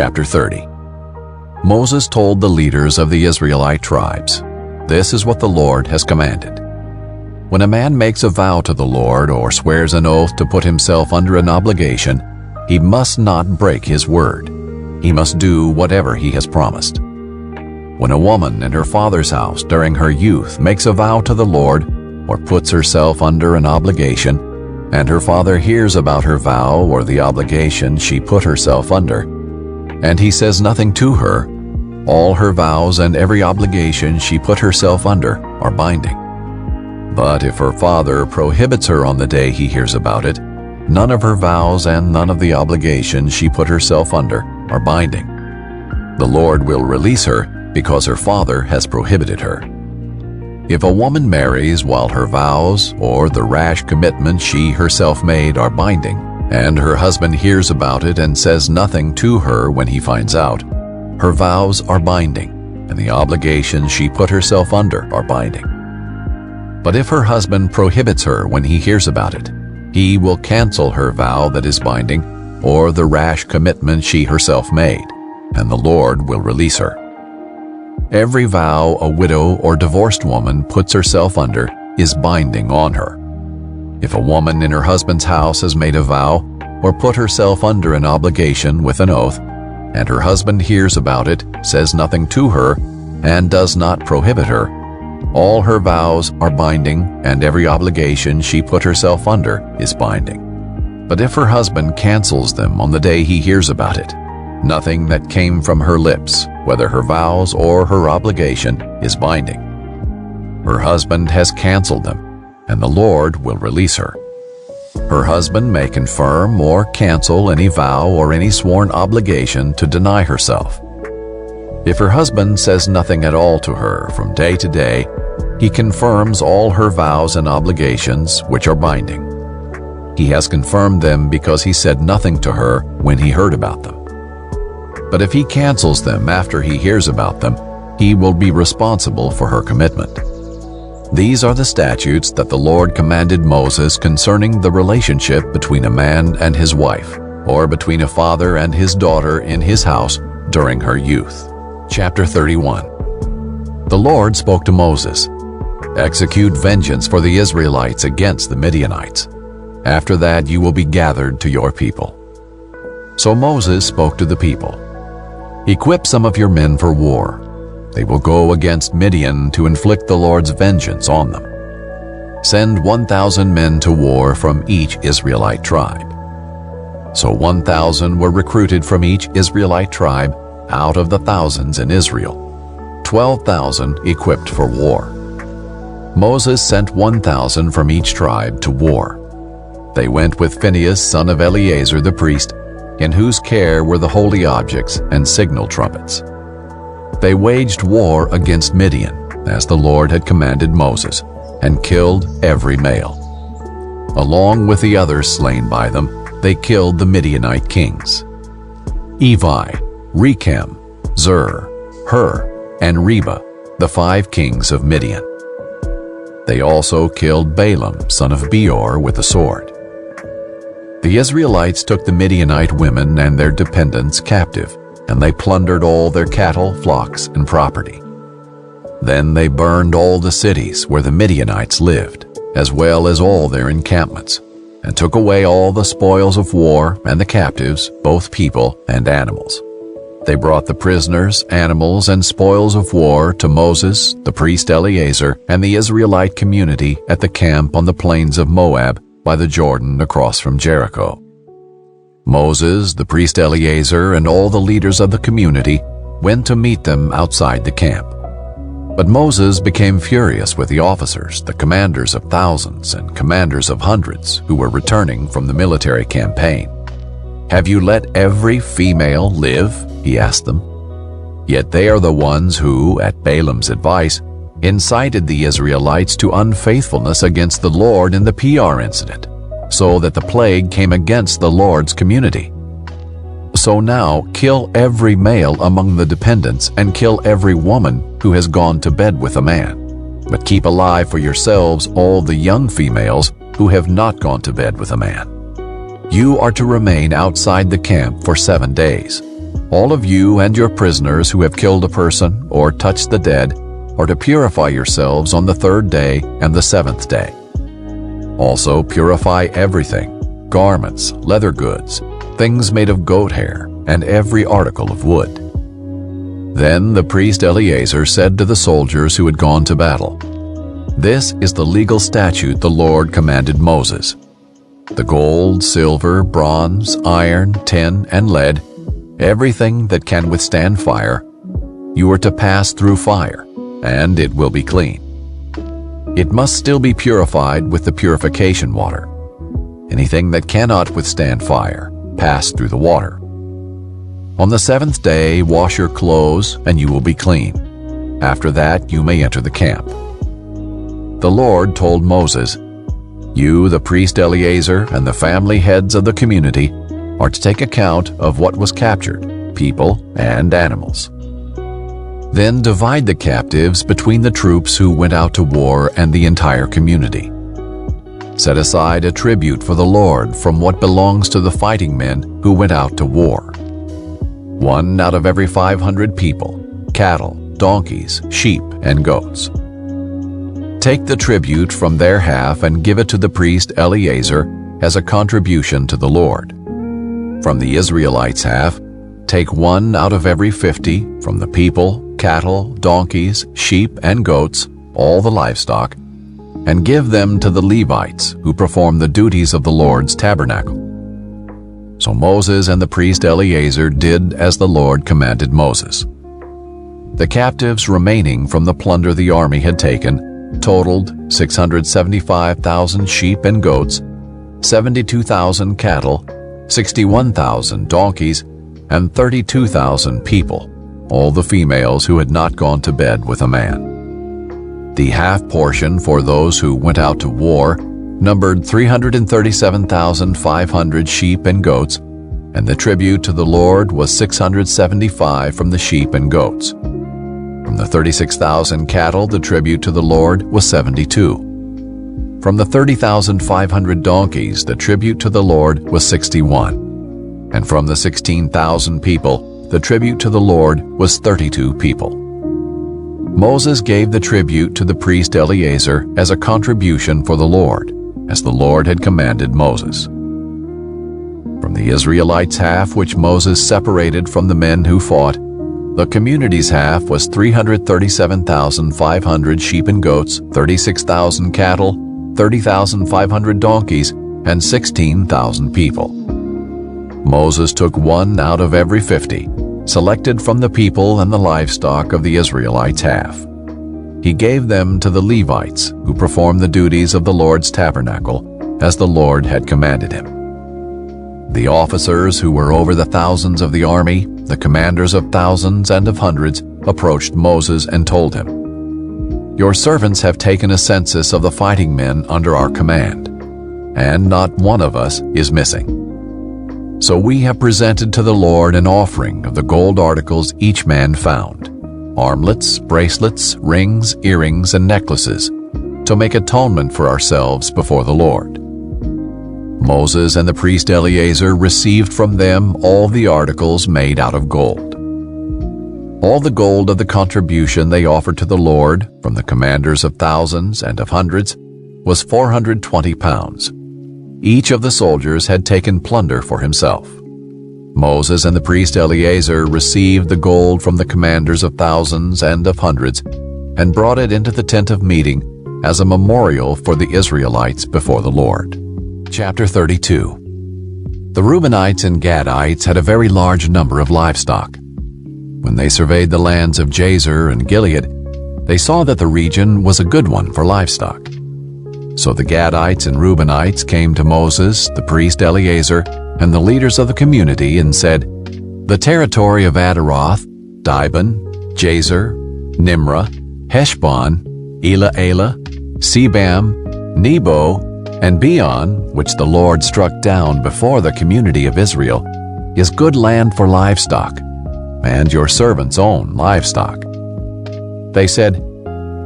Chapter 30. Moses told the leaders of the Israelite tribes, "This is what the Lord has commanded. When a man makes a vow to the Lord or swears an oath to put himself under an obligation, he must not break his word. He must do whatever he has promised. When a woman in her father's house during her youth makes a vow to the Lord or puts herself under an obligation, and her father hears about her vow or the obligation she put herself under, and he says nothing to her, all her vows and every obligation she put herself under are binding. But if her father prohibits her on the day he hears about it, none of her vows and none of the obligations she put herself under are binding. The Lord will release her because her father has prohibited her. If a woman marries while her vows or the rash commitment she herself made are binding, and her husband hears about it and says nothing to her when he finds out, her vows are binding, and the obligations she put herself under are binding. But if her husband prohibits her when he hears about it, he will cancel her vow that is binding or the rash commitment she herself made, and the Lord will release her. Every vow a widow or divorced woman puts herself under is binding on her. If a woman in her husband's house has made a vow or put herself under an obligation with an oath, and her husband hears about it, says nothing to her, and does not prohibit her, all her vows are binding and every obligation she put herself under is binding. But if her husband cancels them on the day he hears about it, nothing that came from her lips, whether her vows or her obligation, is binding. Her husband has canceled them, and the Lord will release her. Her husband may confirm or cancel any vow or any sworn obligation to deny herself. If her husband says nothing at all to her from day to day, he confirms all her vows and obligations which are binding. He has confirmed them because he said nothing to her when he heard about them. But if he cancels them after he hears about them, he will be responsible for her commitment. These are the statutes that the Lord commanded Moses concerning the relationship between a man and his wife, or between a father and his daughter in his house during her youth. Chapter 31. The Lord spoke to Moses, "Execute vengeance for the Israelites against the Midianites. After that you will be gathered to your people." So Moses spoke to the people, "Equip some of your men for war. They will go against Midian to inflict the Lord's vengeance on them. Send 1,000 men to war from each Israelite tribe." So 1,000 were recruited from each Israelite tribe out of the thousands in Israel, 12,000 equipped for war. Moses sent 1,000 from each tribe to war. They went with Phinehas, son of Eleazar the priest, in whose care were the holy objects and signal trumpets. They waged war against Midian, as the Lord had commanded Moses, and killed every male. Along with the others slain by them, they killed the Midianite kings: Evi, Rechem, Zur, Hur, and Reba, the 5 kings of Midian. They also killed Balaam, son of Beor, with a sword. The Israelites took the Midianite women and their dependents captive, and they plundered all their cattle, flocks, and property. Then they burned all the cities where the Midianites lived, as well as all their encampments, and took away all the spoils of war and the captives, both people and animals. They brought the prisoners, animals, and spoils of war to Moses, the priest Eleazar, and the Israelite community at the camp on the plains of Moab by the Jordan across from Jericho. Moses, the priest Eleazar, and all the leaders of the community went to meet them outside the camp. But Moses became furious with the officers, the commanders of thousands and commanders of hundreds who were returning from the military campaign. "Have you let every female live?" he asked them. Yet they are the ones who, at Balaam's advice, incited the Israelites to unfaithfulness against the Lord in the Peor incident, so that the plague came against the Lord's community. So now kill every male among the dependents and kill every woman who has gone to bed with a man. But keep alive for yourselves all the young females who have not gone to bed with a man. You are to remain outside the camp for 7 days. All of you and your prisoners who have killed a person or touched the dead are to purify yourselves on the 3rd day and the 7th day. Also purify everything, garments, leather goods, things made of goat hair, and every article of wood." Then the priest Eleazar said to the soldiers who had gone to battle, "This is the legal statute the Lord commanded Moses. The gold, silver, bronze, iron, tin, and lead, everything that can withstand fire, you are to pass through fire, and it will be clean. It must still be purified with the purification water. Anything that cannot withstand fire, pass through the water. On the 7th day, wash your clothes, and you will be clean. After that, you may enter the camp." The Lord told Moses, "You, the priest Eleazar, and the family heads of the community are to take account of what was captured, people and animals. Then divide the captives between the troops who went out to war and the entire community. Set aside a tribute for the Lord from what belongs to the fighting men who went out to war. 1 out of every 500 people, cattle, donkeys, sheep, and goats. Take the tribute from their half and give it to the priest Eleazar as a contribution to the Lord. From the Israelites' half, take 1 out of every 50 from the people, cattle, donkeys, sheep, and goats, all the livestock, and give them to the Levites who perform the duties of the Lord's tabernacle." So Moses and the priest Eleazar did as the Lord commanded Moses. The captives remaining from the plunder the army had taken totaled 675,000 sheep and goats, 72,000 cattle, 61,000 donkeys, and 32,000 people, all the females who had not gone to bed with a man. The half portion for those who went out to war numbered 337,500 sheep and goats, and the tribute to the Lord was 675 from the sheep and goats. From the 36,000 cattle, the tribute to the Lord was 72. From the 30,500 donkeys, the tribute to the Lord was 61. And from the 16,000 people, the tribute to the Lord was 32 people. Moses gave the tribute to the priest Eleazar as a contribution for the Lord, as the Lord had commanded Moses. From the Israelites' half, which Moses separated from the men who fought, the community's half was 337,500 sheep and goats, 36,000 cattle, 30,500 donkeys, and 16,000 people. Moses took 1 out of every 50, selected from the people and the livestock of the Israelites' half. He gave them to the Levites, who performed the duties of the Lord's tabernacle, as the Lord had commanded him. The officers who were over the thousands of the army, the commanders of thousands and of hundreds, approached Moses and told him, "Your servants have taken a census of the fighting men under our command, and not one of us is missing. So we have presented to the Lord an offering of the gold articles each man found, armlets, bracelets, rings, earrings, and necklaces, to make atonement for ourselves before the Lord." Moses and the priest Eleazar received from them all the articles made out of gold. All the gold of the contribution they offered to the Lord from the commanders of thousands and of hundreds was 420 pounds. Each of the soldiers had taken plunder for himself. Moses and the priest Eleazar received the gold from the commanders of thousands and of hundreds and brought it into the tent of meeting as a memorial for the Israelites before the Lord. Chapter 32. The Reubenites and Gadites had a very large number of livestock. When they surveyed the lands of Jazer and Gilead, they saw that the region was a good one for livestock. So the Gadites and Reubenites came to Moses, the priest Eleazar, and the leaders of the community and said, "The territory of Adaroth, Dibon, Jazer, Nimrah, Heshbon, Elah, Sebam, Nebo, and Beon, which the Lord struck down before the community of Israel, is good land for livestock, and your servants own livestock." They said,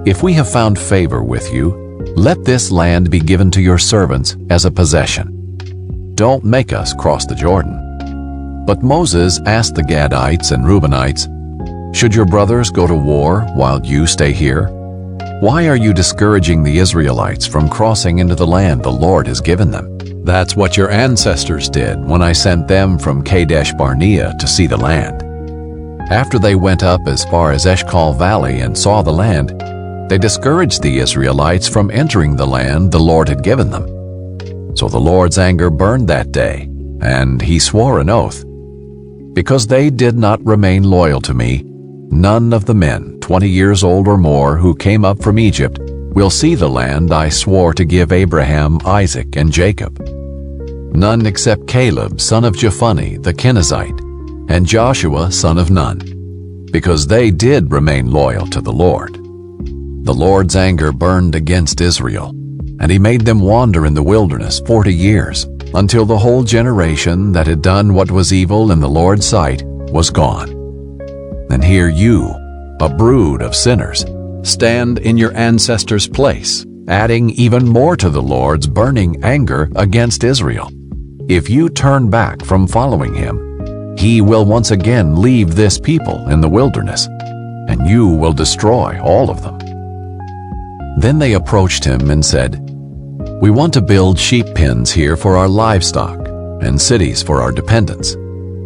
"If we have found favor with you, let this land be given to your servants as a possession. Don't make us cross the Jordan." But Moses asked the Gadites and Reubenites, "Should your brothers go to war while you stay here? Why are you discouraging the Israelites from crossing into the land the Lord has given them? That's what your ancestors did when I sent them from Kadesh Barnea to see the land. After they went up as far as Eshcol Valley and saw the land, they discouraged the Israelites from entering the land the Lord had given them. So the Lord's anger burned that day, and he swore an oath. Because they did not remain loyal to me, none of the men 20 years old or more who came up from Egypt will see the land I swore to give Abraham, Isaac, and Jacob. None except Caleb, son of Jephunneh the Kenizzite, and Joshua, son of Nun, because they did remain loyal to the Lord. The Lord's anger burned against Israel, and he made them wander in the wilderness 40 years, until the whole generation that had done what was evil in the Lord's sight was gone. And here you, a brood of sinners, stand in your ancestors' place, adding even more to the Lord's burning anger against Israel. If you turn back from following him, he will once again leave this people in the wilderness, and you will destroy all of them." Then they approached him and said, "We want to build sheep pens here for our livestock and cities for our dependents,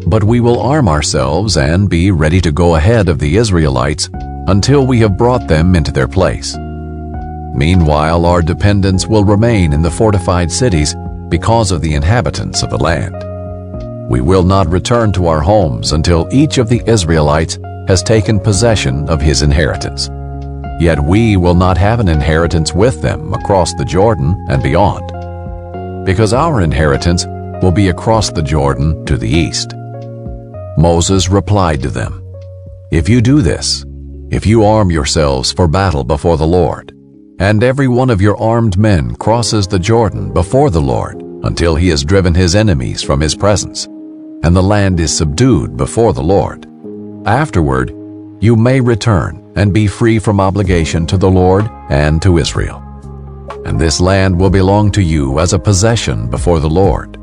but we will arm ourselves and be ready to go ahead of the Israelites until we have brought them into their place. Meanwhile, our dependents will remain in the fortified cities because of the inhabitants of the land. We will not return to our homes until each of the Israelites has taken possession of his inheritance. Yet we will not have an inheritance with them across the Jordan and beyond, because our inheritance will be across the Jordan to the east." Moses replied to them, "If you do this, if you arm yourselves for battle before the Lord, and every one of your armed men crosses the Jordan before the Lord until he has driven his enemies from his presence, and the land is subdued before the Lord, afterward you may return and be free from obligation to the Lord and to Israel. And this land will belong to you as a possession before the Lord.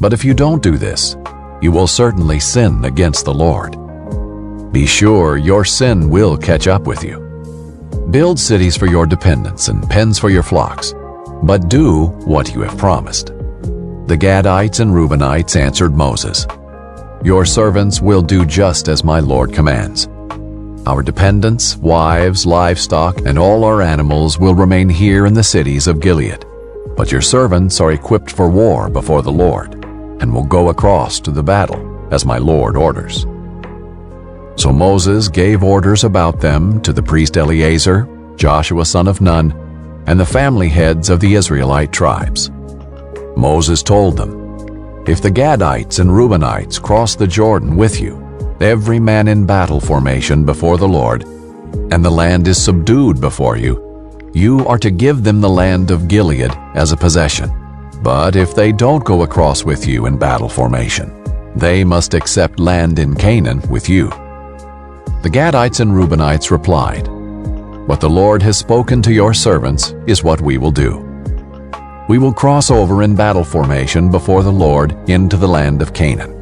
But if you don't do this, you will certainly sin against the Lord. Be sure your sin will catch up with you. Build cities for your dependents and pens for your flocks, but do what you have promised." The Gadites and Reubenites answered Moses, "Your servants will do just as my Lord commands. Our dependents, wives, livestock, and all our animals will remain here in the cities of Gilead. But your servants are equipped for war before the Lord, and will go across to the battle, as my Lord orders." So Moses gave orders about them to the priest Eleazar, Joshua son of Nun, and the family heads of the Israelite tribes. Moses told them, "If the Gadites and Reubenites cross the Jordan with you, every man in battle formation before the Lord, and the land is subdued before you, you are to give them the land of Gilead as a possession. But if they don't go across with you in battle formation, they must accept land in Canaan with you." The Gadites and Reubenites replied, "What the Lord has spoken to your servants is what we will do. We will cross over in battle formation before the Lord into the land of Canaan,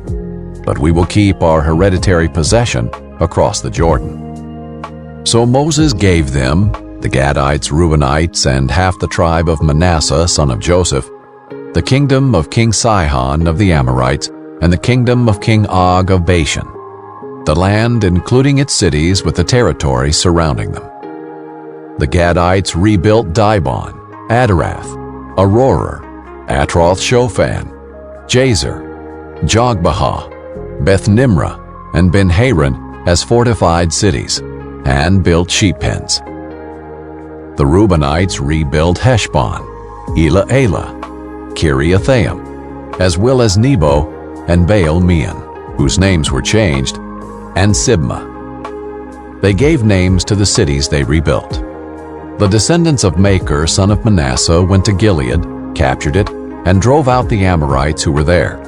but we will keep our hereditary possession across the Jordan." So Moses gave them, the Gadites, Reubenites, and half the tribe of Manasseh, son of Joseph, the kingdom of King Sihon of the Amorites, and the kingdom of King Og of Bashan, the land including its cities with the territory surrounding them. The Gadites rebuilt Dibon, Adarath, Aroer, Atroth-Shophan, Jazer, Jogbehah, Beth-Nimrah, and Ben-Haran as fortified cities, and built sheep pens. The Reubenites rebuilt Heshbon, Elah-Elah, Kiriathaim, as well as Nebo and Baal-Meon, whose names were changed, and Sibmah. They gave names to the cities they rebuilt. The descendants of Machir, son of Manasseh, went to Gilead, captured it, and drove out the Amorites who were there.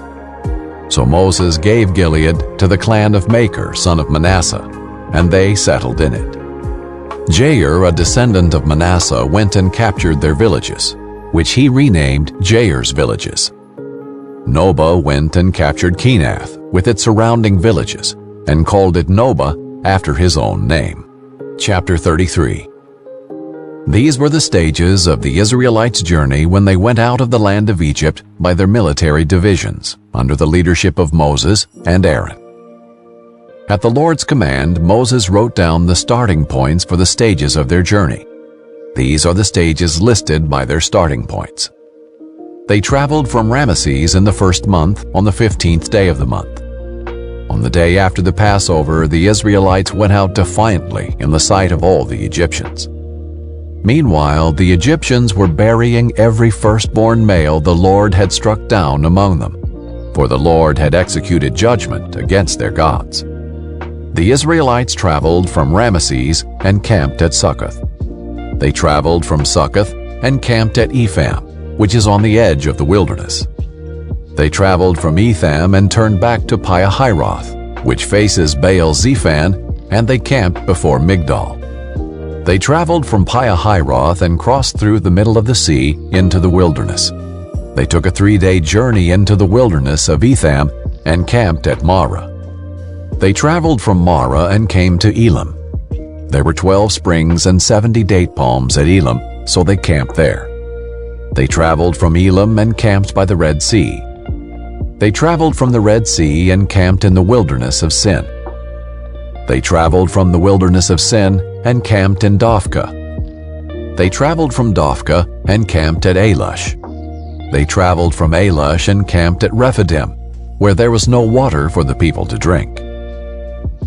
So Moses gave Gilead to the clan of Machir, son of Manasseh, and they settled in it. Jair, a descendant of Manasseh, went and captured their villages, which he renamed Jair's villages. Noba went and captured Kenath, with its surrounding villages, and called it Nobah after his own name. Chapter 33. These were the stages of the Israelites' journey when they went out of the land of Egypt by their military divisions, under the leadership of Moses and Aaron. At the Lord's command, Moses wrote down the starting points for the stages of their journey. These are the stages listed by their starting points. They traveled from Ramesses in the first month on the 15th day of the month. On the day after the Passover, the Israelites went out defiantly in the sight of all the Egyptians. Meanwhile, the Egyptians were burying every firstborn male the Lord had struck down among them, for the Lord had executed judgment against their gods. The Israelites traveled from Ramesses and camped at Succoth. They traveled from Succoth and camped at Etham, which is on the edge of the wilderness. They traveled from Etham and turned back to Pihahiroth, which faces Baal-Zephon, and they camped before Migdol. They traveled from Pihahiroth and crossed through the middle of the sea into the wilderness. They took a 3-day journey into the wilderness of Etham and camped at Marah. They traveled from Marah and came to Elim. There were 12 springs and 70 date palms at Elim, so they camped there. They traveled from Elim and camped by the Red Sea. They traveled from the Red Sea and camped in the wilderness of Sin. They traveled from the wilderness of Sin and camped in Dophkah. They traveled from Dophkah and camped at Alush. They traveled from Alush and camped at Rephidim, where there was no water for the people to drink.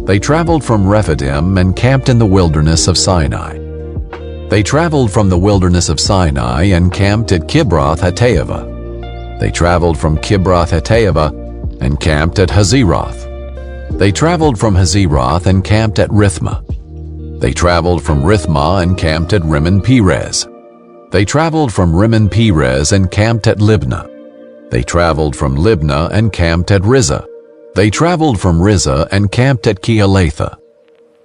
They traveled from Rephidim and camped in the wilderness of Sinai. They traveled from the wilderness of Sinai and camped at Kibroth Hattaavah. They traveled from Kibroth Hattaavah and camped at Hazeroth. They traveled from Hazeroth and camped at Rithmah. They traveled from Rithmah and camped at Rimmon Perez. They traveled from Rimmon Perez and camped at Libnah. They traveled from Libnah and camped at Rizah. They traveled from Rizah and camped at Keelatha.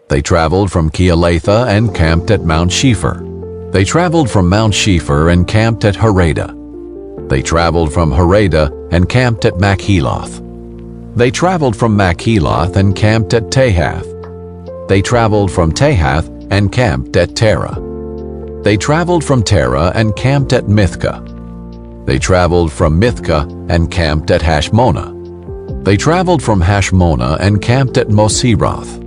They traveled from Keelatha and camped at Mount Shepher. They traveled from Mount Shepher and camped at Harada. They traveled from Harada and camped at Machheloth. They traveled from Machheloth and camped at Tahath. They traveled from Tahath and camped at Terah. They traveled from Terah and camped at Mithkah. They traveled from Mithkah and camped at Hashmonah. They traveled from Hashmonah and camped at Moseroth.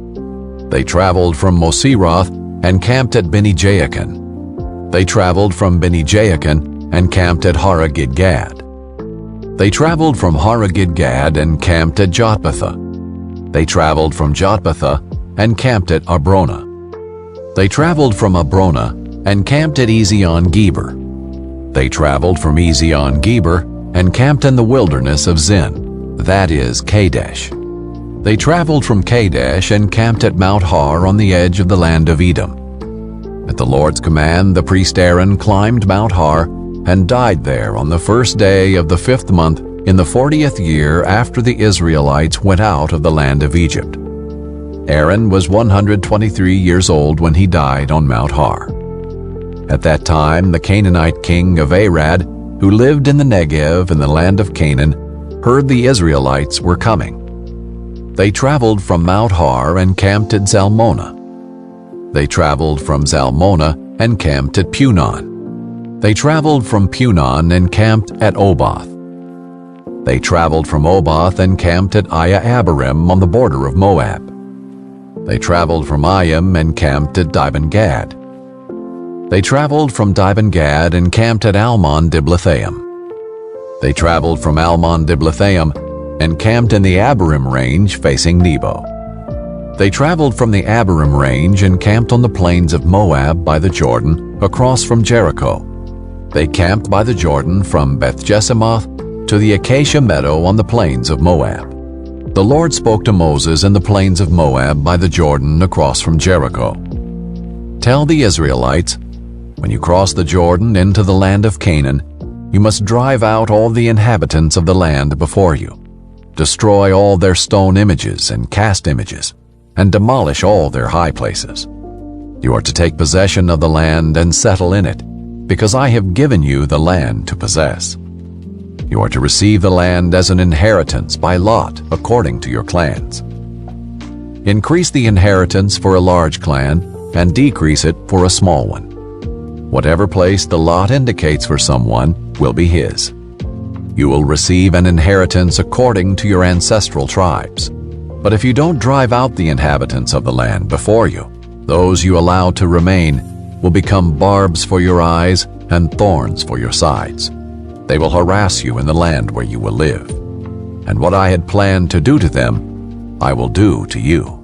They traveled from Moseroth and camped at Beni-Jaakan. They traveled from Beni-Jaakan and camped at Haragidgad. They traveled from Haragidgad and camped at Jotbathah. They traveled from Jotbathah and camped at Abrona. They traveled from Abrona and camped at Ezion-Geber. They traveled from Ezion-Geber and camped in the wilderness of Zin, that is, Kadesh. They traveled from Kadesh and camped at Mount Har on the edge of the land of Edom. At the Lord's command, the priest Aaron climbed Mount Har and died there on the first day of the 5th month in the 40th year after the Israelites went out of the land of Egypt. Aaron was 123 years old when he died on Mount Har. At that time, the Canaanite king of Arad, who lived in the Negev in the land of Canaan, heard the Israelites were coming. They traveled from Mount Har and camped at Zalmonah. They traveled from Zalmonah and camped at Punon. They traveled from Punon and camped at Oboth. They traveled from Oboth and camped at Iya-Abarim on the border of Moab. They traveled from Ayim and camped at Dibon-Gad. They traveled from Dibon-Gad and camped at Almon-Diblathaim. They traveled from Almon-Diblathaim and camped in the Abarim range facing Nebo. They traveled from the Abarim range and camped on the plains of Moab by the Jordan across from Jericho. They camped by the Jordan from Beth-Jesimoth to the Acacia meadow on the plains of Moab. The Lord spoke to Moses in the plains of Moab by the Jordan across from Jericho. Tell the Israelites, when you cross the Jordan into the land of Canaan, you must drive out all the inhabitants of the land before you. Destroy all their stone images and cast images, and demolish all their high places. You are to take possession of the land and settle in it, because I have given you the land to possess. You are to receive the land as an inheritance by lot according to your clans. Increase the inheritance for a large clan and decrease it for a small one. Whatever place the lot indicates for someone will be his. You will receive an inheritance according to your ancestral tribes. But if you don't drive out the inhabitants of the land before you, those you allow to remain will become barbs for your eyes and thorns for your sides. They will harass you in the land where you will live. And what I had planned to do to them, I will do to you.